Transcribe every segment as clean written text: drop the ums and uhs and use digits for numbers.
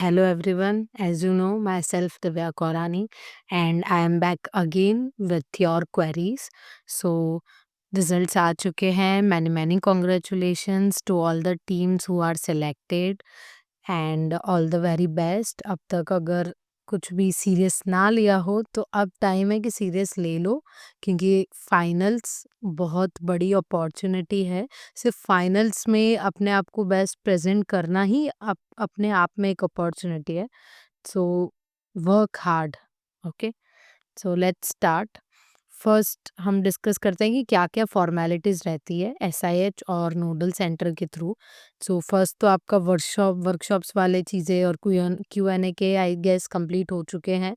Hello everyone, as you know, myself Divya Korani, and I am back again with your queries. So, results आ चुके हैं. Many congratulations to all the teams who are selected and all the very best. अब तक अगर कुछ भी serious ना लिया हो तो अब टाइम है कि सीरियस ले लो, क्योंकि फाइनल्स बहुत बड़ी अपॉर्चुनिटी है. सिर्फ फाइनल्स में अपने आप को बेस्ट प्रेजेंट करना ही अपने आप में एक अपॉर्चुनिटी है. So work hard. Okay, so let's start. First हम डिस्कस करते हैं कि क्या-क्या फॉर्मेलिटीज़ रहती है एसआईएच और नोडल सेंटर के थ्रू. सो फर्स्ट तो आपका वर्कशॉप्स वाले चीज़ें और क्यूएनए के आई गेस कंप्लीट हो चुके हैं.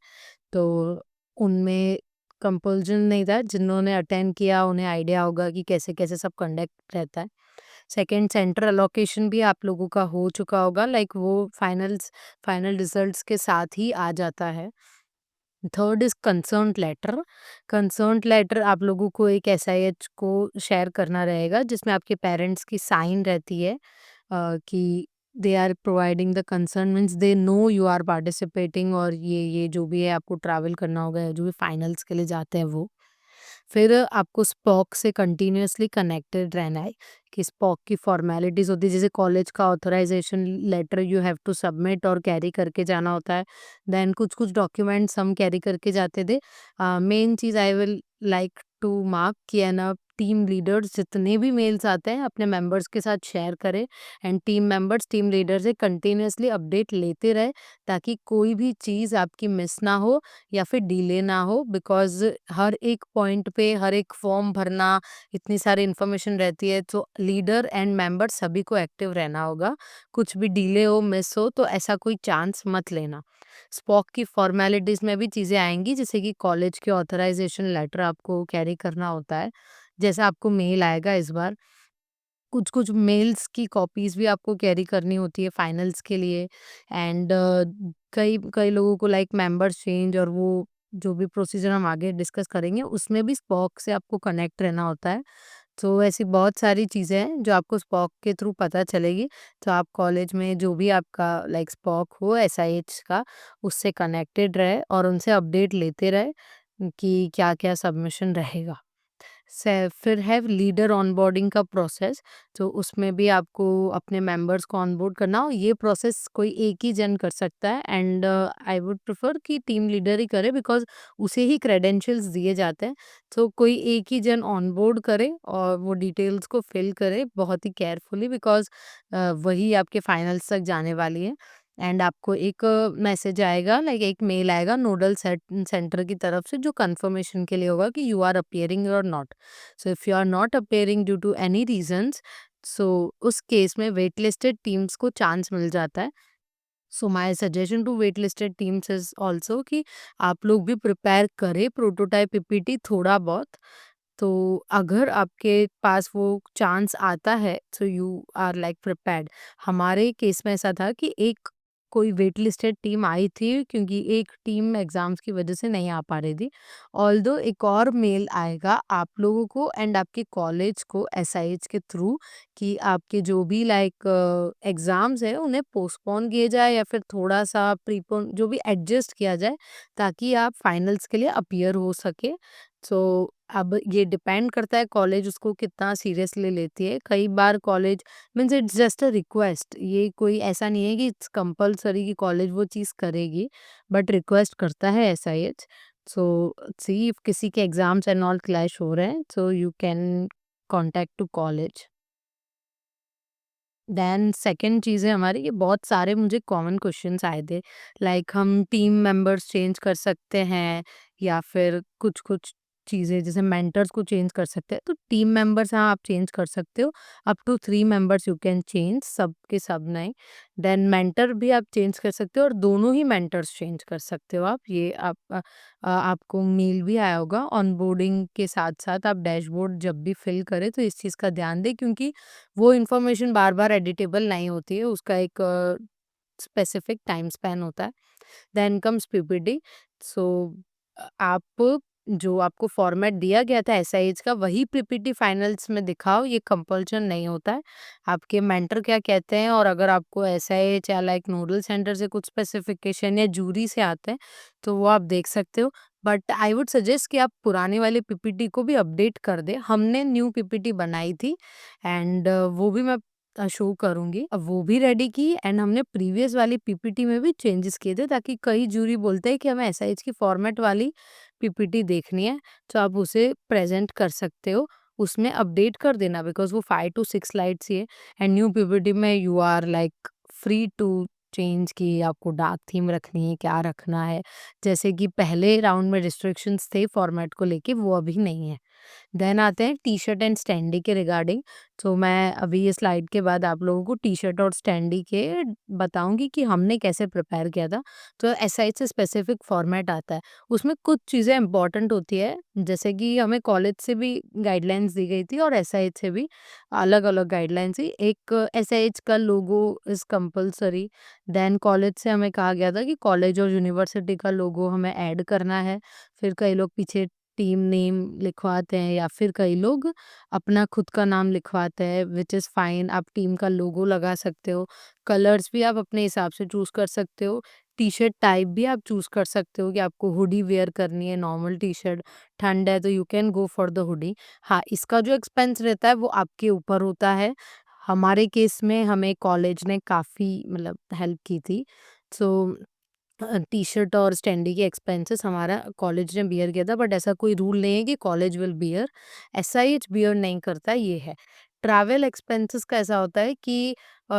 तो उनमें कंपल्जन नहीं था. जिन्होंने अटेंड किया उन्हें आइडिया होगा कि कैसे-कैसे सब कंडक्ट रहता है. सेकंड, सेंटर एलोकेशन भी आप लोगों का हो चुका होगा, लाइक वो फाइनल रिजल्ट्स के साथ ही आ जाता है. थर्ड इज कंसर्न्ड लेटर आप लोगों को एक एसआईएच को शेयर करना रहेगा, जिसमें आपके पेरेंट्स की साइन रहती है कि they are providing the concern, means they know you are participating, और ये जो भी है आपको ट्रैवल करना होगा, जो भी फाइनल्स के लिए जाते हैं वो. फिर आपको स्पॉक से कंटिन्यूअसली कनेक्टेड रहना है. कि स्पॉक की फॉर्मेलिटीज़ होती है, जैसे कॉलेज का authorization letter you have to submit और कैरी करके जाना होता है. देन कुछ-कुछ डॉक्यूमेंट्स हम कैरी करके जाते थे. मेन चीज़ I will like to mark कि है ना, टीम लीडर्स जितने भी मेल्स आते हैं अपने मेंबर्स के साथ शेयर करें, एंड टीम लीडर से कंटिन्यूअसली अपडेट लेते रहे, ताकि कोई भी चीज़ आपकी मिस ना हो या फिर डिले ना हो. बिकॉज़ हर एक पॉइंट पे हर एक फॉर्म भरना, इतनी सारी इन्फॉर्मेशन रहती है, तो लीडर एंड मेंबर सभी को एक्टिव रहना होगा. कुछ भी डिले हो, मिस हो, तो ऐसा कोई चांस मत लेना. स्पॉक की फॉर्मेलिटीज़ में भी चीज़ें आएँगी, जैसे कि कॉलेज के ऑथराइजेशन लेटर आपको कैरी करना होता है. जैसा आपको मेल आएगा इस बार, कुछ-कुछ मेल्स की कॉपीज़ भी आपको कैरी करनी होती है फाइनल्स के लिए. एंड कई कई लोगों को लाइक मेंबर्स चेंज और वो जो भी प्रोसीजर हम आगे डिस्कस करेंगे, उसमें भी स्पॉक से आपको कनेक्ट रहना होता है. तो ऐसी बहुत सारी चीज़ें हैं जो आपको स्पॉक के थ्रू पता चलेगी. तो आप कॉलेज में जो भी आपका लाइक स्पॉक हो एसआईएच का, उससे कनेक्टेड रहे और उनसे अपडेट लेते रहे कि क्या-क्या सबमिशन रहेगा. फिर है लीडर ऑनबोर्डिंग का प्रोसेस. तो उसमें भी आपको अपने मेंबर्स को ऑनबोर्ड करना हो. ये प्रोसेस कोई एक ही जन कर सकता है, एंड आई वुड प्रेफर कि टीम लीडर ही करे, बिकॉज उसे ही क्रेडेंशियल्स दिए जाते हैं. तो कोई एक ही जन ऑनबोर्ड करे और वो डिटेल्स को फिल करे बहुत ही केयरफुली, बिकॉज वही आपके फाइनल्स तक जाने वाली है. एंड आपको एक मैसेज आएगा, लाइक एक मेल आएगा नोडल सेंटर की तरफ से, जो कंफर्मेशन के लिए होगा कि यू आर अपीयरिंग और not. So if you are not appearing due to any reasons, so उस केस में वेट लिस्टेड टीम्स को चांस मिल जाता है. So my suggestion to wait listed teams is also कि आप लोग भी प्रिपेयर करें प्रोटोटाइप पीपीटी थोड़ा बहुत. तो अगर आपके पास वो चांस आता है, so you are like prepared. हमारे केस में ऐसा था कि एक कोई वेट लिस्टेड टीम आई थी, क्योंकि एक टीम एग्जाम्स की वजह से नहीं आ पा रही थी. ऑल्दो एक और मेल आएगा आप लोगों को एंड आपके कॉलेज को एसआईएच के थ्रू, कि आपके जो भी लाइक एग्जाम्स है उन्हें पोस्टपोन किए जाए या फिर थोड़ा सा प्रीपोन, जो भी एडजस्ट किया जाए, ताकि आप फाइनल्स के लिए अपीयर हो सके. सो अब ये डिपेंड करता है कॉलेज उसको कितना सीरियसली लेती है. कई बार college means it's just a request, ये कोई ऐसा नहीं है कि इट्स कंपल्सरी कि कॉलेज वो चीज़ करेगी, बट रिक्वेस्ट करता है एसआईएच. सो सी इफ किसी के एग्जाम्स एंड ऑल क्लैश हो रहे हैं, so you can contact to college. Then second चीज़ है हमारी, ये बहुत सारे मुझे कॉमन क्वेश्चंस आए थे, लाइक हम टीम मेंबर्स चेंज कर सकते हैं या फिर कुछ-कुछ चीज़ें जैसे मेंटर्स को चेंज कर सकते हैं. तो टीम मेंबर्स हाँ, आप चेंज कर सकते हो. Up to 3 members you can change, सब के सब नहीं. देन मेंटर भी आप चेंज कर सकते हो और दोनों ही मेंटर्स चेंज कर सकते हो आप. ये आपको मेल भी आया होगा ऑनबोर्डिंग के साथ-साथ. आप डैशबोर्ड जब भी फिल करें तो इस चीज़ का ध्यान दें, क्योंकि वो इन्फॉर्मेशन बार-बार एडिटेबल नहीं होती है, उसका एक स्पेसिफिक टाइम स्पैन होता है. Then comes PPT. सो आप जो आपको फॉर्मेट दिया गया था एसआईएच का वही पीपीटी फाइनल्स में दिखाओ, ये कंपल्शन नहीं होता है। आपके मेंटर क्या कहते हैं और अगर आपको एसआईएच या लाइक नोडल सेंटर से कुछ स्पेसिफिकेशन या जूरी से आते हैं, तो वो आप देख सकते हो। बट आई वुड सजेस्ट कि आप पुरानी वाली पीपीटी को भी अपडेट कर दें। हमने न्यू पीपीटी बनाई थी एंड वो भी मैं शो करूँगी। अब वो भी रेडी की एंड हमने प्रीवियस वाली पीपीटी में भी चेंजेस किए थे ताकि कई जूरी बोलते हैं कि हमें एसआईएच की फॉर्मेट वाली पीपीटी देखनी है, तो आप उसे प्रेज़ेंट कर सकते हो। उसमें अपडेट कर देना बिकॉज़ वो 5 टू 6 स्लाइड्स ही है एंड न्यू पीपीटी में you are like free to change कि आपको डार्क थीम रखनी है, क्या रखना है। जैसे कि पहले राउंड में रिस्ट्रिक्शंस थे फॉर्मेट को लेके, वो अभी नहीं है। देन आते हैं टी-शर्ट एंड स्टैंडी के रिगार्डिंग। तो मैं अभी ये स्लाइड के बाद आप लोगों को टी-शर्ट और स्टैंडी के बताऊँगी कि हमने कैसे प्रिपेयर किया था। तो एसआईएच से स्पेसिफिक फॉर्मेट आता है। उसमें कुछ चीज़ें इम्पोर्टेंट होती है, जैसे कि हमें कॉलेज से भी गाइडलाइंस दी गई थी और एसआईएच से भी अलग-अलग गाइडलाइंस थी। एक एसआईएच का लोगो इज़ कंपल्सरी। देन कॉलेज से हमें कहा गया था कि कॉलेज और यूनिवर्सिटी का लोगो हमें ऐड करना है। फिर कई लोग पीछे टीम नेम लिखवाते हैं या फिर कई लोग अपना खुद का नाम लिखवाते हैं व्हिच इज़ फाइन। आप टीम का लोगो लगा सकते हो। कलर्स भी आप अपने हिसाब से चूज़ कर सकते हो। टी-शर्ट टाइप भी आप चूज़ कर सकते हो कि आपको हुडी वियर करनी है, नॉर्मल टी-शर्ट, ठंड है तो you can go for the hoodie. हाँ, इसका जो एक्सपेंस रहता है वो आपके ऊपर होता है। हमारे केस में हमें कॉलेज ने काफ़ी मतलब हेल्प की थी। सो टी-शर्ट और स्टैंडी के एक्सपेंसेस हमारा कॉलेज ने बियर किया था बट ऐसा कोई रूल नहीं है कि कॉलेज विल बियर। एसआईएच बियर नहीं करता, ये है। ट्रैवल एक्सपेंसेस का ऐसा होता है कि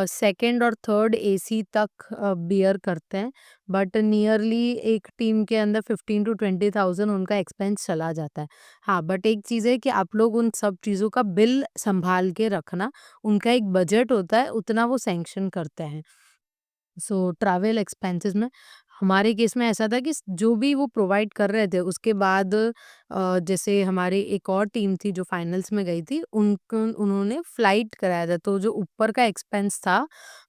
सेकंड और थर्ड एसी तक बियर करते हैं बट नियरली एक टीम के अंदर 15 टू 20,000 उनका एक्सपेंस चला जाता है। हाँ, बट एक चीज़ है कि आप लोग उन सब चीज़ों का बिल सँभाल के रखना। उनका एक बजट होता है, उतना वो सैंक्शन करते हैं। सो ट्रैवल एक्सपेंसेस में हमारे केस में ऐसा था कि जो भी वो प्रोवाइड कर रहे थे उसके बाद जैसे हमारी एक और टीम थी जो फाइनल्स में गई थी उनको उन्होंने फ्लाइट कराया था तो जो ऊपर का एक्सपेंस था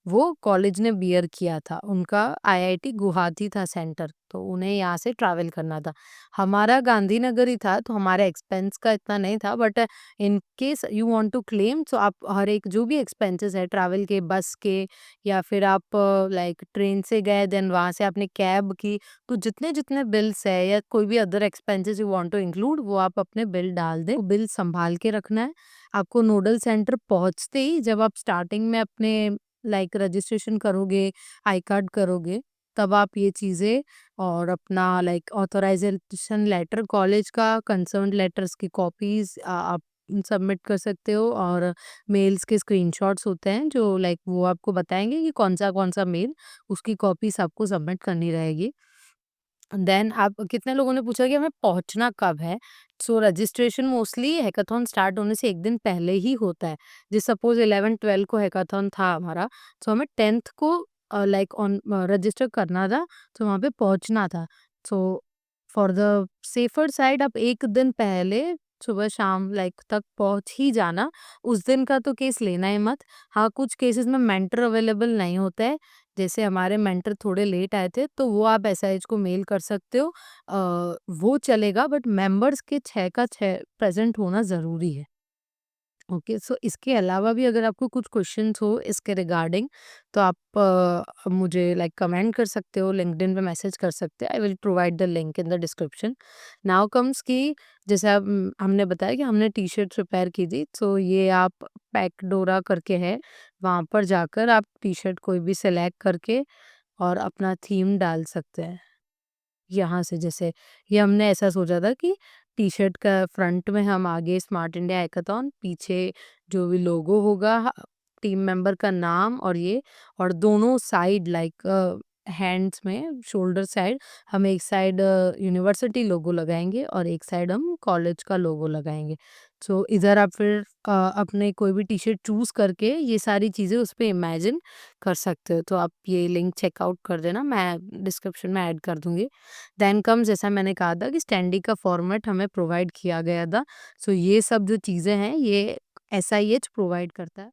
वो कॉलेज ने बियर किया था। उनका आईआईटी गुवाहाटी था सेंटर, तो उन्हें यहाँ से ट्रैवल करना था। हमारा गांधीनगर ही था तो हमारे एक्सपेंस का इतना नहीं था but in case you want to claim so आप हर एक जो भी एक्सपेंसेस है ट्रैवल के, बस के या फिर आप लाइक ट्रेन से गए देन वहाँ से आपने कैब की, तो जितने-जितने बिल्स है या कोई भी other expenses you want to include वो आप अपने बिल डाल दें। बिल सँभाल के रखना है। आपको नोडल सेंटर पहुँचते ही जब आप स्टार्टिंग में अपने लाइक रजिस्ट्रेशन करोगे, आई कार्ड करोगे, तब आप ये चीज़ें और अपना लाइक ऑथराइज़ेशन लेटर कॉलेज का, कंसर्न्ड लेटर्स की कॉपीज़ आप सबमिट कर सकते हो और मेल्स के स्क्रीनशॉट्स होते हैं जो लाइक वो आपको बताएँगे कि कौन-सा मेल, उसकी कॉपीज़ आपको सबमिट करनी रहेगी। देन आप कितने लोगों ने पूछा कि हमें पहुँचना कब है? सो रजिस्ट्रेशन मोस्टली हैकाथॉन स्टार्ट होने से 1 दिन पहले ही होता है। जैसे सपोज़ 11-12 को हैकाथॉन था हमारा, सो हमें 10th को लाइक ऑन रजिस्टर करना था, तो वहाँ पे पहुँचना था। So for the safer side आप 1 दिन पहले सुबह-शाम लाइक तक पहुँच ही जाना। उस दिन का तो केस लेना ही मत। हाँ, कुछ केसेज़ में मेंटर अवेलेबल नहीं होता है। जैसे हमारे मेंटर थोड़े लेट आए थे, तो वो आप एसआईएच को मेल कर सकते हो। वो चलेगा बट मेंबर्स के 6 का 6 प्रेज़ेंट होना ज़रूरी है। ओके, सो इसके अलावा भी अगर आपको कुछ क्वेश्चन्स हो इसके रिगार्डिंग तो आप मुझे लाइक कमेंट कर सकते हो, लिंक्डइन पे मैसेज कर सकते हो। I will provide the link in the description. Now comes कि जैसे अब हमने बताया कि हमने टी-शर्ट प्रिपेयर की थी, तो ये आप पैकडोरा करके है, वहाँ पर जाकर आप टी-शर्ट कोई भी सिलेक्ट करके और अपना थीम डाल सकते हैं। यहाँ से जैसे ये हमने ऐसा सोचा था कि टी-शर्ट का फ्रंट में हम आगे स्मार्ट इंडिया हैकाथॉन, पीछे जो भी लोगो होगा, टीम मेंबर का नाम और ये और दोनों साइड लाइक हैंड्स में शोल्डर साइड हम एक साइड यूनिवर्सिटी लोगो लगाएँगे और एक साइड हम कॉलेज का लोगो लगाएँगे। सो इधर आप फिर अपने कोई भी टी-शर्ट चूज़ करके ये सारी चीज़ें उस पे इमेजिन कर सकते हो। तो आप ये लिंक चेकआउट कर देना, मैं डिस्क्रिप्शन में ऐड कर दूँगी। देन कम्स जैसा मैंने कहा था कि स्टैंडी का फॉर्मेट हमें प्रोवाइड किया गया था। सो ये सब जो चीज़ें हैं ये एसआईएच प्रोवाइड करता है।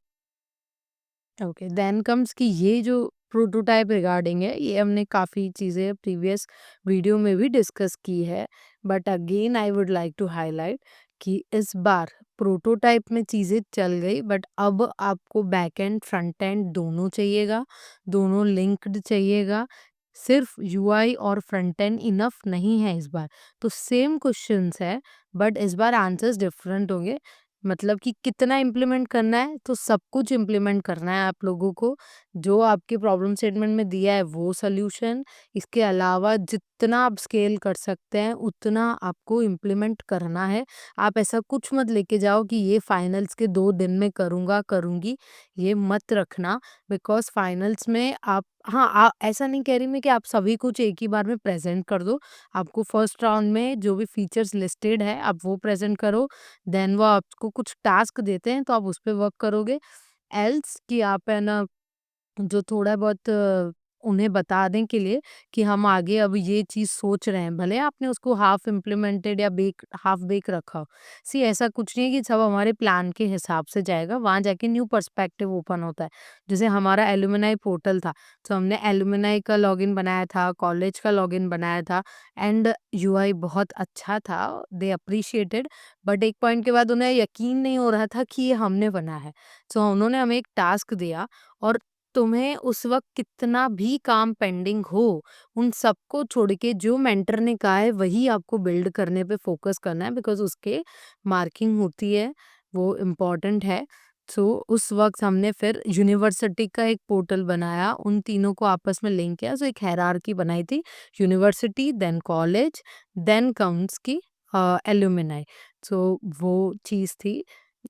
ओके, देन कम्स कि ये जो प्रोटोटाइप रिगार्डिंग है, ये हमने काफ़ी चीज़ें प्रीवियस वीडियो में भी डिस्कस की है, but again I would like to highlight कि इस बार प्रोटोटाइप में चीज़ें चल गई, बट अब आपको बैक एंड फ्रंट एंड दोनों चाहिएगा, दोनों लिंक्ड चाहिएगा। सिर्फ यूआई और फ्रंट एंड इनफ नहीं है इस बार। तो सेम क्वेश्चंस है, बट इस बार आंसर्स डिफरेंट होंगे। मतलब कि कितना इम्प्लीमेंट करना है, तो सब कुछ इम्प्लीमेंट करना है आप लोगों को। जो आपके प्रॉब्लम स्टेटमेंट में दिया है वो सॉल्यूशन, इसके अलावा जितना आप स्केल कर सकते हैं उतना आपको इम्प्लीमेंट करना है। आप ऐसा कुछ मत लेके जाओ कि ये फाइनल्स के 2 दिन में करूँगा, करूँगी, ये मत रखना। बिकॉज़ फाइनल्स में आप, हाँ, ऐसा नहीं कह रही मैं कि आप सभी कुछ एक ही बार में प्रेज़ेंट कर दो। आपको फर्स्ट राउंड में जो भी फीचर्स लिस्टेड है आप वो प्रेज़ेंट करो, देन वो आपको कुछ टास्क देते हैं तो आप उस पे वर्क करोगे। एल्स कि आप है ना, जो थोड़ा बहुत उन्हें बता दें के लिए कि हम आगे अब ये चीज़ सोच रहे हैं, भले आपने उसको हाफ इम्प्लीमेंटेड या हाफ बेक रखा हो। सी ऐसा कुछ नहीं है कि सब हमारे प्लान के हिसाब से जाएगा, वहाँ जाके न्यू पर्सपेक्टिव ओपन होता है। जैसे हमारा एलुमनाई पोर्टल था, तो हमने एलुमनाई का लॉगिन बनाया था, कॉलेज का लॉगिन बनाया था, एंड यूआई बहुत अच्छा था, दे अप्रिशिएटेड। बट एक पॉइंट के बाद उन्हें यकीन नहीं हो रहा था कि ये हमने बनाया है। सो उन्होंने हमें एक टास्क दिया, और तुम्हें उस वक़्त कितना भी काम पेंडिंग हो, उन सबको छोड़ के जो मेंटर ने कहा है वही आपको बिल्ड करने पे फ़ोकस करना है, बिकॉज़ उसके मार्किंग होती है, वो इम्पोर्टेंट है। सो उस वक़्त हमने फिर यूनिवर्सिटी का एक पोर्टल बनाया, उन तीनों को आपस में लिंक किया, सो एक हायरार्की बनाई थी, university, then college, then comes की एलुमनाई। सो वो चीज़ थी।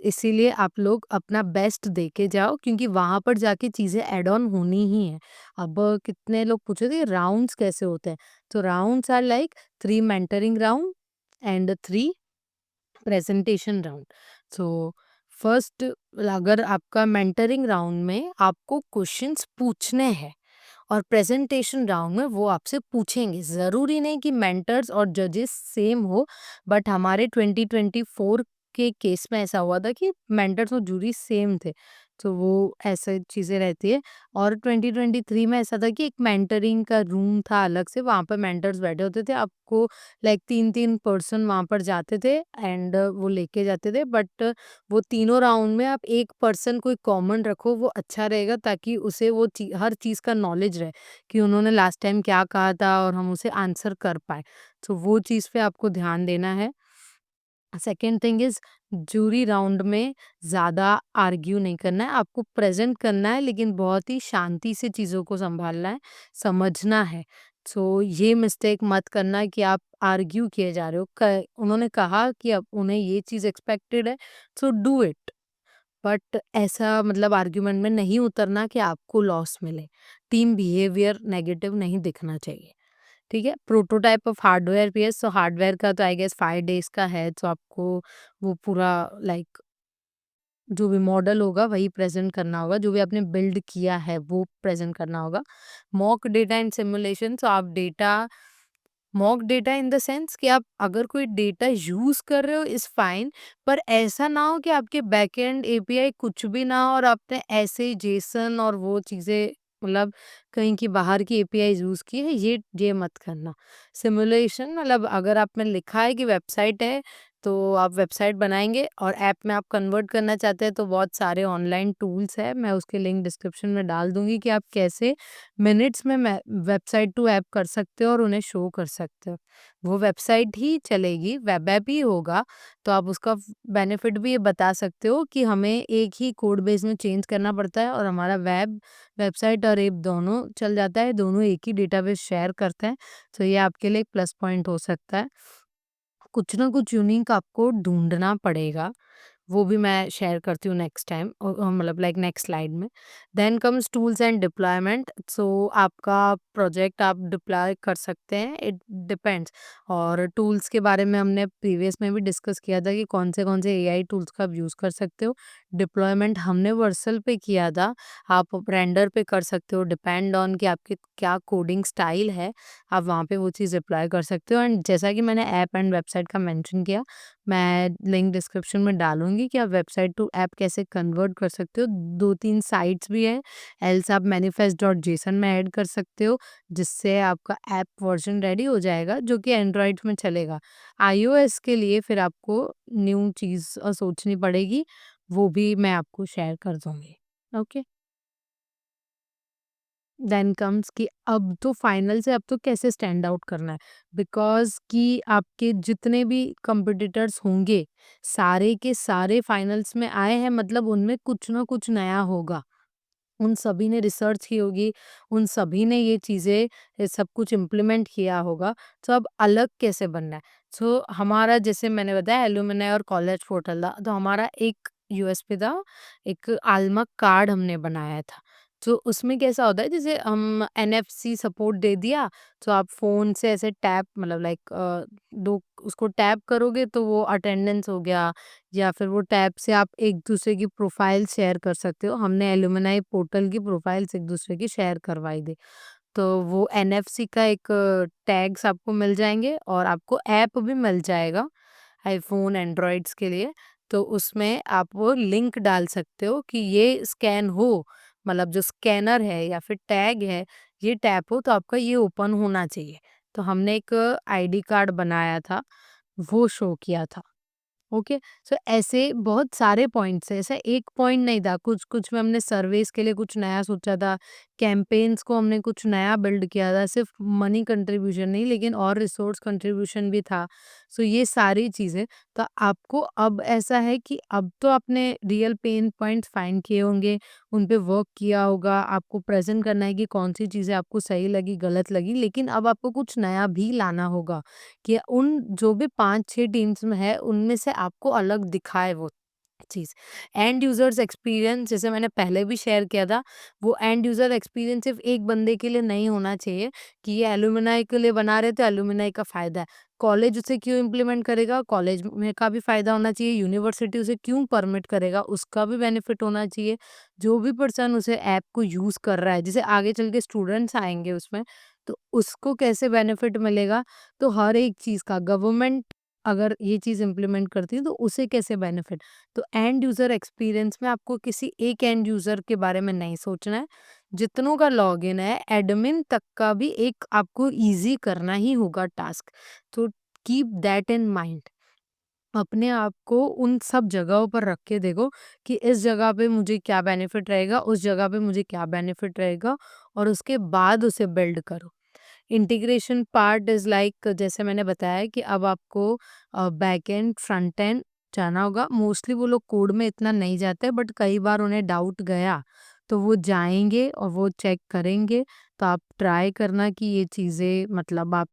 इसीलिए आप लोग अपना बेस्ट दे के जाओ, क्योंकि वहाँ पर जाके चीज़ें ऐड ऑन होनी ही हैं। अब कितने लोग पूछ रहे थे राउंड्स कैसे होते हैं? तो rounds are like 3 mentoring round and 3 presentation round. So first, अगर आपका मेंटरिंग राउंड में आपको क्वेश्चंस पूछने हैं, और प्रेजेंटेशन राउंड में वो आपसे पूछेंगे। ज़रूरी नहीं कि मेंटर्स और जजेस सेम हो, बट हमारे 2024 के केस में ऐसा हुआ था कि मेंटर्स और जूरी सेम थे। तो वो ऐसे चीज़ें रहती है। और 2023 में ऐसा था कि एक मेंटरिंग का रूम था अलग से, वहाँ पर मेंटर्स बैठे होते थे। आपको लाइक 3-3 पर्सन वहाँ पर जाते थे, एंड वो लेके जाते थे, बट वो तीनों राउंड में आप एक पर्सन कोई कॉमन रखो, वो अच्छा रहेगा, ताकि उसे वो हर चीज़ का नॉलेज रहे कि उन्होंने लास्ट टाइम क्या कहा था और हम उसे आंसर कर पाए। तो वो चीज़ पे आपको ध्यान देना है। Second thing is, jury round में ज़्यादा आर्ग्यू नहीं करना है, आपको प्रेज़ेंट करना है, लेकिन बहुत ही शांति से चीज़ों को सँभालना है, समझना है। सो ये मिस्टेक मत करना कि आप आर्ग्यू किए जा रहे हो। क उन्होंने कहा कि अब उन्हें ये चीज़ एक्सपेक्टेड है, सो डू इट। बट ऐसा मतलब आर्ग्यूमेंट में नहीं उतरना कि आपको लॉस मिले। टीम बिहेवियर नेगेटिव नहीं दिखना चाहिए। ठीक है? Prototype of hardware PS, so hardware का तो आई गेस 5 डेज़ का है, तो आपको वो पूरा लाइक जो भी मॉडल होगा वही प्रेज़ेंट करना होगा, जो भी आपने बिल्ड किया है वो प्रेज़ेंट करना होगा। मॉक डेटा एंड सिमुलेशन, सो आप data, mock data in the sense कि आप अगर कोई डेटा यूज़ कर रहे हो इज़ फाइन, पर ऐसा ना हो कि आपके बैकएंड एपीआई कुछ भी ना हो और आपने ऐसे जेसन और वो चीज़ें, मतलब कहीं की बाहर की एपीआई यूज़ की है, ये मत करना। सिमुलेशन मतलब अगर आप में लिखा है कि वेबसाइट है, तो आप वेबसाइट बनाएँगे, और ऐप में आप कन्वर्ट करना चाहते हैं तो बहुत सारे ऑनलाइन टूल्स हैं, मैं उसके लिंक डिस्क्रिप्शन में डाल दूँगी कि आप कैसे मिनट्स में वेबसाइट टू ऐप कर सकते हो और उन्हें शो कर सकते हो। वो वेबसाइट ही चलेगी, वेब ऐप ही होगा, तो आप उसका बेनिफिट भी ये बता सकते हो कि हमें एक ही कोड बेस में चेंज करना पड़ता है, और हमारा वेबसाइट और ऐप दोनों चल जाता है, दोनों एक ही डेटाबेस शेयर करते हैं, तो ये आपके लिए एक प्लस पॉइंट हो सकता है। कुछ ना कुछ यूनिक आपको ढूंढना पड़ेगा, वो भी मैं शेयर करती हूँ नेक्स्ट टाइम, मतलब लाइक नेक्स्ट स्लाइड में। Then comes tools and deployment, so आपका प्रोजेक्ट आप डिप्लॉय कर सकते हैं, इट डिपेंड्स। और टूल्स के बारे में हमने प्रीवियस में भी डिस्कस किया था कि कौन से एआई टूल्स का आप यूज़ कर सकते हो। डिप्लॉयमेंट हमने वर्सल पे किया था, आप रेंडर पे कर सकते हो, डिपेंड ऑन कि आपकी क्या कोडिंग स्टाइल है, आप वहाँ पे वो चीज़ अप्लाई कर सकते हो। एंड जैसा कि मैंने ऐप एंड वेबसाइट का मेंशन किया, मैं लिंक डिस्क्रिप्शन में डालूँगी कि आप वेबसाइट टू ऐप कैसे कन्वर्ट कर सकते हो। 2-3 साइट्स भी हैं, एल्स आप manifest.json में ऐड कर सकते हो, जिससे आपका ऐप वर्ज़न रेडी हो जाएगा, जो कि एंड्रॉइड में चलेगा। iOS के लिए फिर आपको न्यू चीज़ सोचनी पड़ेगी, वो भी मैं आपको शेयर कर दूँगी। ओके? देन कम्स कि अब तो फाइनल से अब तो कैसे स्टैंड आउट करना है, बिकॉज़ कि आपके जितने भी कॉम्पिटिटर्स होंगे, सारे के सारे फाइनल्स में आए हैं, मतलब उनमें कुछ ना कुछ नया होगा। उन सभी ने रिसर्च की होगी, उन सभी ने ये चीज़ें सब कुछ इम्प्लीमेंट किया होगा, तो अब अलग कैसे बनना है? सो हमारा जैसे मैंने बताया एलुमनाई और कॉलेज पोर्टल था, तो हमारा एक यूएसपी था, एक आल्मा कार्ड हमने बनाया था। तो उसमें कैसा होता है, जैसे हम एनएफसी सपोर्ट दे दिया, तो आप फ़ोन से ऐसे टैप मतलब लाइक 2 उसको टैप करोगे तो वो अटेंडेंस हो गया, या फिर वो टैब से आप एक-दूसरे की प्रोफ़ाइल शेयर कर सकते हो। हमने एलुमनाई पोर्टल की प्रोफ़ाइल्स एक-दूसरे की शेयर करवाई थी। तो वो एनएफसी का एक टैग्स आपको मिल जाएँगे और आपको ऐप भी मिल जाएगा, आईफ़ोन, एंड्रॉइड्स के लिए। तो उसमें आप वो लिंक डाल सकते हो कि ये स्कैन हो, मतलब जो स्कैनर है या फिर टैग है, ये टैप हो तो आपका ये ओपन होना चाहिए। तो हमने एक आईडी कार्ड बनाया था, वो शो किया था। ओके, सो ऐसे बहुत सारे पॉइंट्स हैं, ऐसा एक पॉइंट नहीं था, कुछ कुछ में हमने सर्वेस के लिए कुछ नया सोचा था, कैंपेन्स को हमने कुछ नया बिल्ड किया था, सिर्फ मनी कंट्रीब्यूशन नहीं लेकिन और रिसोर्स कंट्रीब्यूशन भी था। सो ये सारी चीज़ें, तो आपको अब ऐसा है कि अब तो आपने रियल पेन पॉइंट्स फाइंड किए होंगे, उन पे वर्क किया होगा, आपको प्रेजेंट करना है कि कौन सी चीज़ें आपको सही लगी, गलत लगी, लेकिन अब आपको कुछ नया भी लाना होगा कि उन जो भी 5-6 टीम्स में है, उनमें से आपको अलग दिखाए वो चीज़। एंड यूज़र्स एक्सपीरियंस जैसे मैंने पहले भी शेयर किया था, वो एंड यूज़र एक्सपीरियंस सिर्फ़ एक बंदे के लिए नहीं होना चाहिए कि ये एलुमनाई के लिए बना रहे, तो एलुमनाई का फ़ायदा है। कॉलेज उसे क्यों इम्प्लीमेंट करेगा, कॉलेज में का भी फ़ायदा होना चाहिए, यूनिवर्सिटी उसे क्यों परमिट करेगा, उसका भी बेनिफिट होना चाहिए। जो भी पर्सन उसे ऐप को यूज़ कर रहा है, जैसे आगे चल के स्टूडेंट्स आएँगे उसमें, तो उसको कैसे बेनिफिट मिलेगा, तो हर एक चीज़ का गवर्नमेंट अगर ये चीज़ इम्प्लीमेंट करती है तो उसे कैसे बेनिफिट, तो एंड यूज़र एक्सपीरियंस में आपको किसी एक एंड यूज़र के बारे में नहीं सोचना है। जितनों का लॉगिन है, एडमिन तक का भी एक आपको ईज़ी करना ही होगा टास्क। तो कीप दैट इन माइंड। अपने आप को उन सब जगहों पर रख के देखो कि इस जगह पे मुझे क्या बेनिफिट रहेगा, उस जगह पे मुझे क्या बेनिफिट रहेगा, और उसके बाद उसे बिल्ड करो। इंटीग्रेशन पार्ट इज़ लाइक जैसे मैंने बताया कि अब आपको बैक एंड, फ्रंट एंड जाना होगा। मोस्टली वो लोग कोड में इतना नहीं जाते, बट कई बार उन्हें डाउट गया, तो वो जाएँगे और वो चेक करेंगे। तो आप ट्राई करना कि ये चीज़ें मतलब आप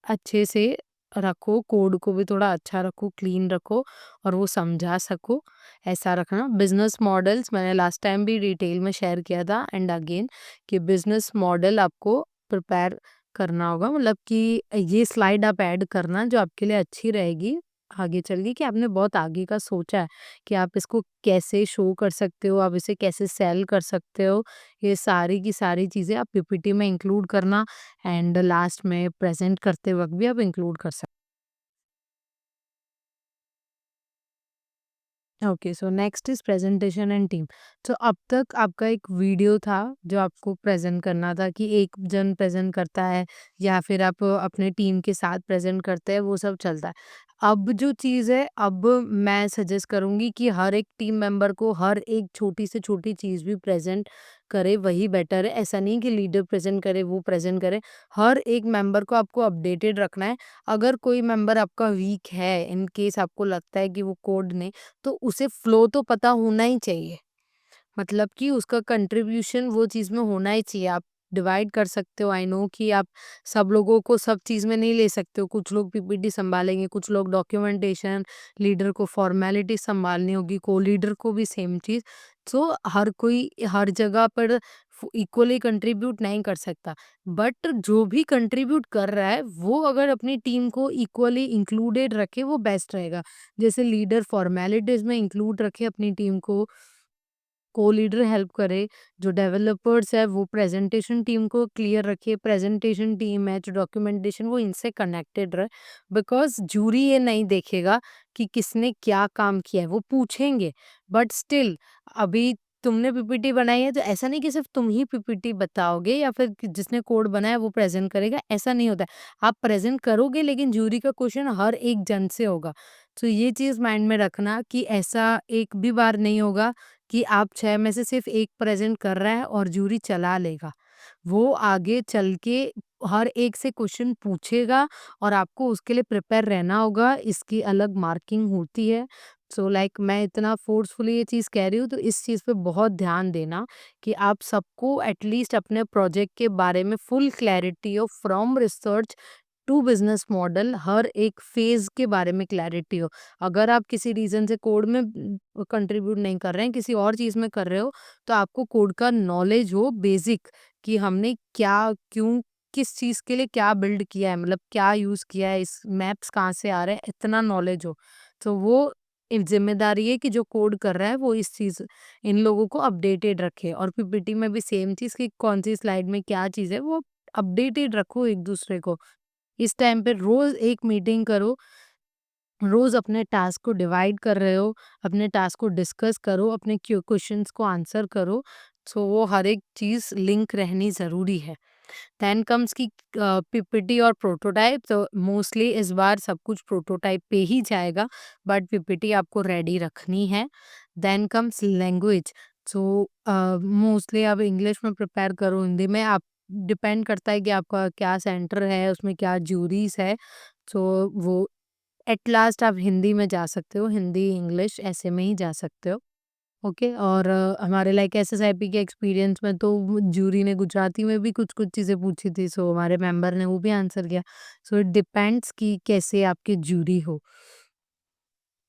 अच्छे से रखो, कोड को भी थोड़ा अच्छा रखो, क्लीन रखो और वो समझा सको, ऐसा रखना। बिज़नेस मॉडल्स मैंने लास्ट टाइम भी डिटेल में शेयर किया था, एंड अगेन कि बिज़नेस मॉडल आपको प्रिपेयर करना होगा, मतलब कि ये स्लाइड आप ऐड करना जो आपके लिए अच्छी रहेगी आगे चल के, कि आपने बहुत आगे का सोचा है कि आप इसको कैसे शो कर सकते हो, आप इसे कैसे सेल कर सकते हो। ये सारी की सारी चीज़ें आप पीपीटी में इंक्लूड करना, एंड लास्ट में प्रेज़ेंट करते वक़्त भी आप इंक्लूड कर सकते। Okay, so next is presentation and team. तो अब तक आपका एक वीडियो था जो आपको प्रेज़ेंट करना था कि एक जन प्रेज़ेंट करता है या फिर आप अपने टीम के साथ प्रेज़ेंट करते हैं, वो सब चलता है। अब जो चीज़ है, अब मैं सजेस्ट करूँगी कि हर एक टीम मेंबर को हर एक छोटी से छोटी चीज़ भी प्रेज़ेंट करे, वही बेटर है। ऐसा नहीं कि लीडर प्रेज़ेंट करे, वो प्रेज़ेंट करे। हर एक मेंबर को आपको अपडेटेड रखना है। अगर कोई मेंबर आपका वीक है, इन केस आपको लगता है कि वो कोड नहीं, तो उसे फ्लो तो पता होना ही चाहिए। मतलब कि उसका कंट्रीब्यूशन वो चीज़ में होना ही चाहिए। आप डिवाइड कर सकते हो, आई नो कि आप सब लोगों को सब चीज़ में नहीं ले सकते हो। कुछ लोग पीपीटी सँभालेंगे, कुछ लोग डॉक्यूमेंटेशन, लीडर को फॉर्मेलिटी सँभालनी होगी, को-लीडर को भी सेम चीज़। सो हर कोई हर जगह पर इक्वली कंट्रीब्यूट नहीं कर सकता। बट जो भी कंट्रीब्यूट कर रहा है वो अगर अपनी टीम को इक्वली इंक्लूडेड रखे वो बेस्ट रहेगा। जैसे लीडर फॉर्मेलिटीज़ में इंक्लूड रखे अपनी टीम को, को-लीडर हेल्प करे, जो डेवलपर्स है वो प्रेज़ेंटेशन टीम को क्लियर रखे, प्रेज़ेंटेशन टीम है जो डॉक्यूमेंटेशन वो इनसे कनेक्टेड रहे। बिकॉज़ जूरी ये नहीं देखेगा कि किसने क्या काम किया है, वो पूछेंगे बट स्टिल अभी तुमने पीपीटी बनाई है तो ऐसा नहीं कि सिर्फ़ तुम ही पीपीटी बताओगे या फिर कि जिसने कोड बनाया वो प्रेज़ेंट करेगा, ऐसा नहीं होता है। आप प्रेज़ेंट करोगे लेकिन जूरी का क्वेश्चन हर एक जन से होगा। तो ये चीज़ माइंड में रखना कि ऐसा एक भी बार नहीं होगा कि आप 6 में से सिर्फ़ 1 प्रेज़ेंट कर रहा है और जूरी चला लेगा। वो आगे चल के हर एक से क्वेश्चन पूछेगा और आपको उसके लिए प्रिपेयर रहना होगा, इसकी अलग मार्किंग होती है। सो लाइक मैं इतना फ़ोर्सफुली ये चीज़ कह रही हूँ तो इस चीज़ पे बहुत ध्यान देना कि आप सबको एटलीस्ट अपने प्रोजेक्ट के बारे में फुल क्लैरिटी हो from research to business model, हर एक फ़ेज़ के बारे में क्लैरिटी हो। अगर आप किसी रीज़न से कोड में कंट्रीब्यूट नहीं कर रहे हैं, किसी और चीज़ में कर रहे हो, तो आपको कोड का नॉलेज हो बेसिक कि हमने क्या, क्यों, किस चीज़ के लिए क्या बिल्ड किया है, मतलब क्या यूज़ किया है, इस मैप्स कहाँ से आ रहे हैं, इतना नॉलेज हो। तो वो एक ज़िम्मेदारी है कि जो कोड कर रहा है वो इस चीज़ इन लोगों को अपडेटेड रखे और पीपीटी में भी सेम चीज़ कि कौन-सी स्लाइड में क्या चीज़ है, वो अपडेटेड रखो एक-दूसरे को। इस टाइम पे रोज़ एक मीटिंग करो, रोज़ अपने टास्क को डिवाइड कर रहे हो, अपने टास्क को डिस्कस करो, अपने क्वेश्चंस को आंसर करो, सो वो हर एक चीज़ लिंक रहनी ज़रूरी है। देन कम्स की पीपीटी और प्रोटोटाइप, तो मोस्टली इस बार सब कुछ प्रोटोटाइप पे ही जाएगा, बट पीपीटी आपको रेडी रखनी है। Then comes language, so mostly आप इंग्लिश में प्रिपेयर करो, हिंदी में आप डिपेंड करता है कि आपका क्या सेंटर है, उसमें क्या ज्यूरीज़ है, सो वो एट लास्ट आप हिंदी में जा सकते हो, हिंदी, इंग्लिश ऐसे में ही जा सकते हो। ओके, और हमारे लाइक एसएसआईपी के एक्सपीरियंस में तो जूरी ने गुजराती में भी कुछ-कुछ चीज़ें पूछी थी, सो हमारे मेंबर ने वो भी आंसर किया। सो इट डिपेंड्स कि कैसे आपकी जूरी हो।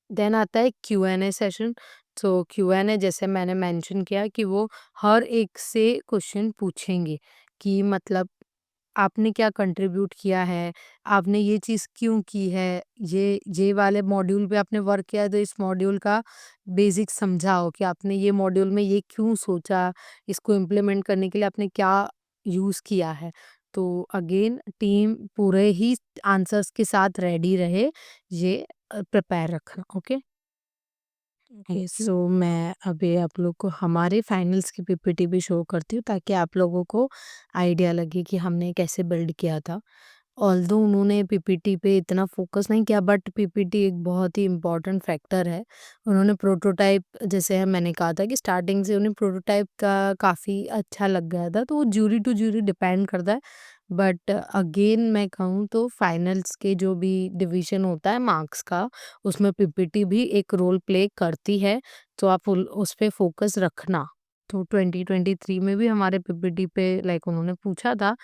देन आता है क्यू-एन-ए सेशन। सो क्यू-एन-ए जैसे मैंने मेंशन किया कि वो हर एक से क्वेश्चन पूछेंगे कि मतलब आपने क्या कंट्रीब्यूट किया है? आपने ये चीज़ क्यों की है? ये वाले मॉड्यूल पे आपने वर्क किया है तो इस मॉड्यूल का बेसिक समझाओ कि आपने ये मॉड्यूल में ये क्यों सोचा? इसको इम्प्लीमेंट करने के लिए आपने क्या यूज़ किया है? तो अगेन टीम पूरे ही आंसर्स के साथ रेडी रहे, ये प्रिपेयर रखना, ओके? ओके, सो मैं अभी आप लोग को हमारे फाइनल्स की पीपीटी भी शो करती हूँ ताकि आप लोगों को आइडिया लगे कि हमने कैसे बिल्ड किया था। ऑल्दो उन्होंने पीपीटी पे इतना फोकस नहीं किया बट पीपीटी एक बहुत ही इम्पोर्टेंट फैक्टर है। उन्होंने प्रोटोटाइप, जैसे मैंने कहा था कि स्टार्टिंग से उन्हें प्रोटोटाइप का काफ़ी अच्छा लग गया था, तो वो ज्यूरी टू ज्यूरी डिपेंड करता है। बट अगेन मैं कहूँ तो फाइनल्स के जो भी डिवीज़न होता है मार्क्स का, उसमें पीपीटी भी एक रोल प्ले करती है, तो आप उस पे फोकस रखना। तो 2023 में भी हमारे पीपीटी पे लाइक उन्होंने पूछा था,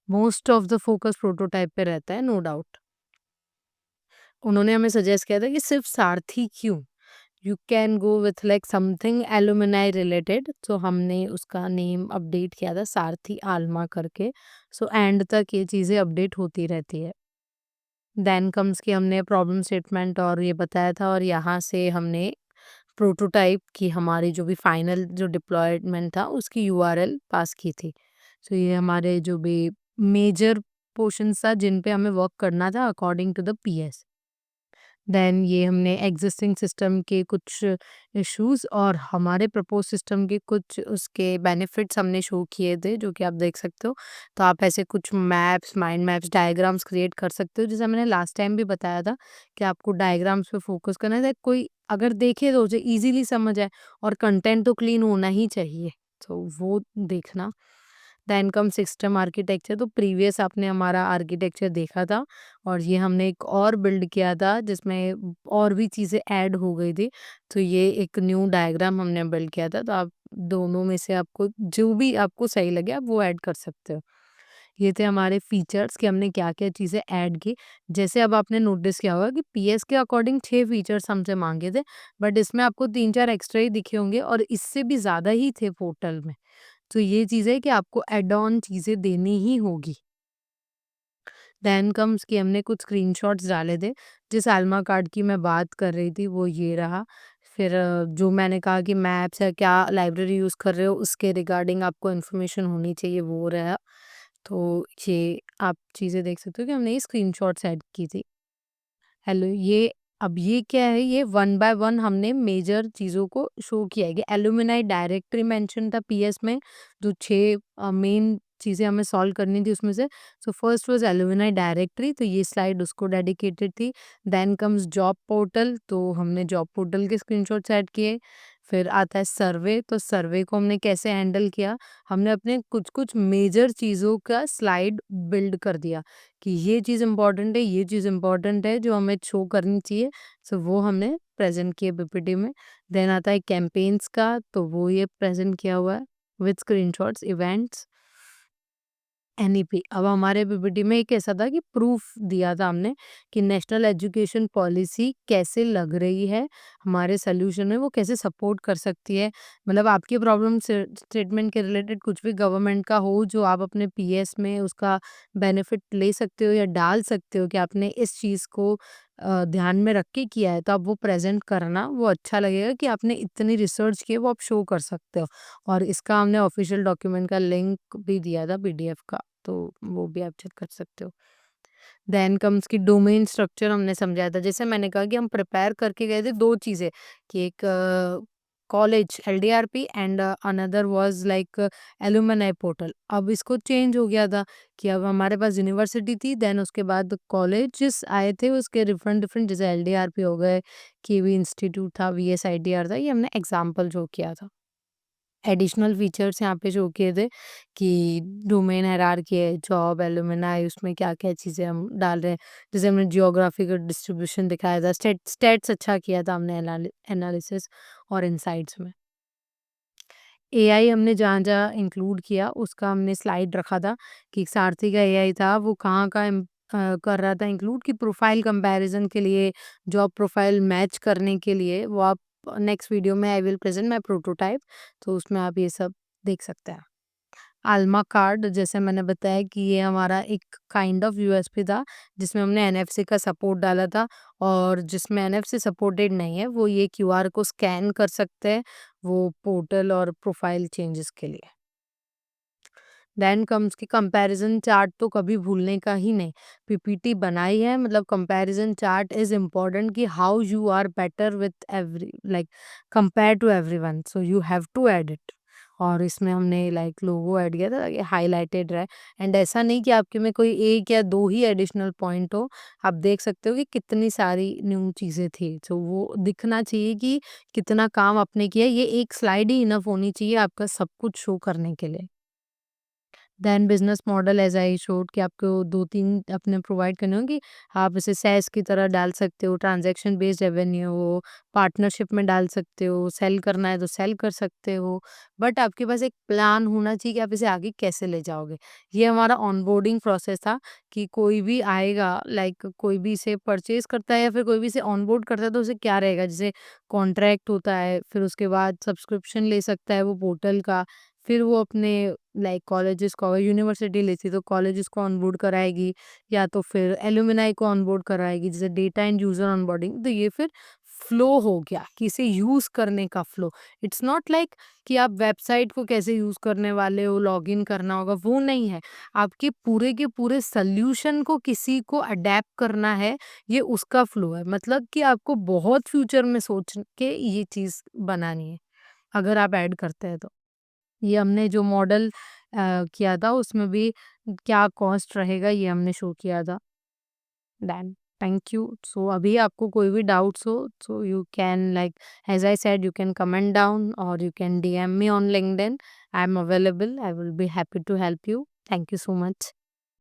most of the focus prototype पे रहता है, नो डाउट। उन्होंने हमें सजेस्ट किया था कि सिर्फ सारथी क्यों, you can go with like something alumni related, तो हमने उसका नेम अपडेट किया था सारथी आल्मा करके। सो एंड तक ये चीज़ें अपडेट होती रहती है। देन कम्स कि हमने प्रॉब्लम स्टेटमेंट और ये बताया था और यहाँ से हमने प्रोटोटाइप की हमारी जो भी फाइनल जो डिप्लॉयमेंट था उसकी यूआरएल पास की थी। सो ये हमारे जो भी मेजर पोर्शंस था जिन पे हमें वर्क करना था according to the PS. Then ये हमने एग्जिस्टिंग सिस्टम के कुछ इश्यूज और हमारे प्रपोज सिस्टम के कुछ उसके बेनिफिट्स हमने शो किए थे जो कि आप देख सकते हो। तो आप ऐसे कुछ maps, mind maps, diagrams create कर सकते हो, जैसे मैंने लास्ट टाइम भी बताया था कि आपको डायग्राम्स पे फोकस करना है, कोई अगर देखे तो उसे इजीली समझ आए और कंटेंट तो क्लीन होना ही चाहिए, तो वो देखना। देन कम सिस्टम आर्किटेक्चर, तो प्रीवियस आपने हमारा आर्किटेक्चर देखा था और ये हमने एक और बिल्ड किया था जिसमें और भी चीज़ें ऐड हो गई थी। तो ये एक न्यू डायग्राम हमने बिल्ड किया था, तो आप दोनों में से आपको जो भी आपको सही लगे आप वो ऐड कर सकते हो। ये थे हमारे फीचर्स कि हमने क्या-क्या चीज़ें ऐड की। जैसे अब आपने नोटिस किया होगा कि पीएस के अकॉर्डिंग 6 फीचर्स हमसे माँगे थे, बट इसमें आपको 3-4 एक्स्ट्रा ही दिखे होंगे और इससे भी ज़्यादा ही थे पोर्टल में। तो ये चीज़ है कि आपको ऐड ऑन चीज़ें देनी ही होगी। देन कम्स कि हमने कुछ स्क्रीनशॉट्स डाले थे। जिस अल्मा कार्ड की मैं बात कर रही थी वो ये रहा। फिर जो मैंने कहा कि मैप्स है क्या लाइब्रेरी यूज़ कर रहे हो उसके रिगार्डिंग आपको इन्फॉर्मेशन होनी चाहिए वो रहा। तो ये आप चीज़ें देख सकते हो कि हमने ये स्क्रीनशॉट्स ऐड की थी। हेलो ये अब ये क्या है ये वन बाय वन हमने मेजर चीज़ों को शो किया है कि एलुमनाई डायरेक्टरी मेंशन था पीएस में जो 6 मेन चीज़ें हमें सॉल्व करनी थी उसमें से। So first was alumni directory तो ये स्लाइड उसको डेडिकेटेड थी। देन कम्स जॉब पोर्टल तो हमने जॉब पोर्टल के स्क्रीनशॉट्स ऐड किए। फिर आता है सर्वे तो सर्वे को हमने कैसे हैंडल किया, हमने अपने कुछ-कुछ मेजर चीज़ों का स्लाइड बिल्ड कर दिया। कि ये चीज़ इम्पोर्टेंट है, ये चीज़ इम्पोर्टेंट है जो हमें शो करनी चाहिए। सो वो हमने प्रेज़ेंट किया पीपीटी में। देन आता है कैम्पेन्स का, तो वो ये प्रेज़ेंट किया हुआ है विद स्क्रीनशॉट्स, इवेंट्स। एनईपी अब हमारे पीपीटी में एक ऐसा था कि प्रूफ दिया था हमने कि नेशनल एजुकेशन पॉलिसी कैसे लग रही है हमारे सोल्यूशन में वो कैसे सपोर्ट कर सकती है मतलब आपकी प्रॉब्लम स्टेटमेंट के रिलेटेड कुछ भी गवर्नमेंट का हो जो आप अपने पीएस में उसका बेनिफिट ले सकते हो या डाल सकते हो कि आपने इस चीज़ को ध्यान में रख के किया है तो आप वो प्रेजेंट करना वो अच्छा लगेगा कि आपने इतनी रिसर्च की है वो आप शो कर सकते हो और इसका हमने ऑफिशियल डॉक्यूमेंट का लिंक भी दिया था पीडीएफ का, तो वो भी आप चेक कर सकते हो। देन कम्स की डोमेन स्ट्रक्चर हमने समझाया था। जैसे मैंने कहा कि हम प्रिपेयर करके गए थे 2 चीज़ें कि एक college LDRP and another was like alumni portal. अब इसको चेंज हो गया था कि अब हमारे पास यूनिवर्सिटी थी देन उसके बाद कॉलेजेस आए थे उसके डिफरेंट डिफरेंट जैसे एलडीआरपी हो गए, केवी इंस्टीट्यूट था, वीएसआईटीआर था, ये हमने एग्ज़ाम्पल शो किया था। एडिशनल फीचर्स यहाँ पे शो किए थे कि डोमेन हायरार्की है, जॉब, एलुमनाई उसमें क्या-क्या चीज़ें हम डाल रहे हैं। जैसे हमने जियोग्राफिकल डिस्ट्रीब्यूशन दिखाया था, स्टेट्स अच्छा किया था हमने एनालिसिस और इनसाइट्स में। एआई हमने जहाँ-जहाँ इंक्लूड किया उसका हमने स्लाइड रखा था कि सारथी का एआई था वो कहाँ का कर रहा था इंक्लूड कि प्रोफाइल कंपैरिजन के लिए, जॉब प्रोफाइल मैच करने के लिए वो आप नेक्स्ट वीडियो में I will present my prototype तो उसमें आप ये सब देख सकते हैं। अल्मा कार्ड जैसे मैंने बताया कि ये हमारा एक काइंड ऑफ यूएसपी था जिसमें हमने एनएफसी का सपोर्ट डाला था और जिसमें एनएफसी सपोर्टेड नहीं है वो ये क्यूआर को स्कैन कर सकते हैं वो पोर्टल और प्रोफाइल चेंजेस के लिए। देन कम्स की कंपैरिजन चार्ट तो कभी भूलने का ही नहीं। पीपीटी बनाई है मतलब कंपैरिजन चार्ट इज़ इम्पोर्टेंट कि how you are better with every like compare to everyone so you have to add इट। और इसमें हमने लाइक लोगो ऐड किया था ताकि हाइलाइटेड रहे एंड ऐसा नहीं कि आपके में कोई 1 या 2 ही एडिशनल पॉइंट हो। आप देख सकते हो कि कितनी सारी न्यू चीज़ें थी। तो वो दिखना चाहिए कि कितना काम आपने किया। ये एक स्लाइड ही इनफ होनी चाहिए आपका सब कुछ शो करने के लिए। Then business model as I showed कि आपको 2-3 अपने प्रोवाइड करने होंगे। आप इसे सेस की तरह डाल सकते हो, ट्रांज़ैक्शन बेस्ड रेवेन्यू हो, पार्टनरशिप में डाल सकते हो, सेल करना है तो सेल कर सकते हो। बट आपके पास एक प्लान होना चाहिए कि आप इसे आगे कैसे ले जाओगे। ये हमारा ऑनबोर्डिंग प्रोसेस था कि कोई भी आएगा लाइक कोई भी इसे परचेज़ करता है या फिर कोई भी इसे ऑनबोर्ड करता है तो उसे क्या रहेगा जैसे कॉन्ट्रैक्ट होता है, फिर उसके बाद सब्सक्रिप्शन ले सकता है वो पोर्टल का, फिर वो अपने लाइक कॉलेजेस को अगर यूनिवर्सिटी लेती तो कॉलेजेस को ऑनबोर्ड कराएगी या तो फिर एलुमनाई को ऑनबोर्ड कराएगी जैसे डेटा एंड यूजर ऑनबोर्डिंग तो ये फिर फ्लो हो गया कि इसे यूज करने का फ्लो। इट्स नॉट लाइक कि आप वेबसाइट को कैसे यूज करने वाले हो लॉगिन करना होगा वो नहीं है। आपके पूरे के पूरे सोल्यूशन को किसी को अडेप्ट करना है ये उसका फ्लो है मतलब कि आपको बहुत फ्यूचर में सोच के ये चीज बनानी है अगर आप ऐड करते हैं तो। ये हमने जो मॉडल किया था उसमें भी क्या कॉस्ट रहेगा ये हमने शो किया था। Done, thank you. सो अभी आपको कोई भी डाउट्स हो so you can like as I said you can comment down और you can DM me on LinkedIn. I am available, I will be happy to help you. Thank you so much.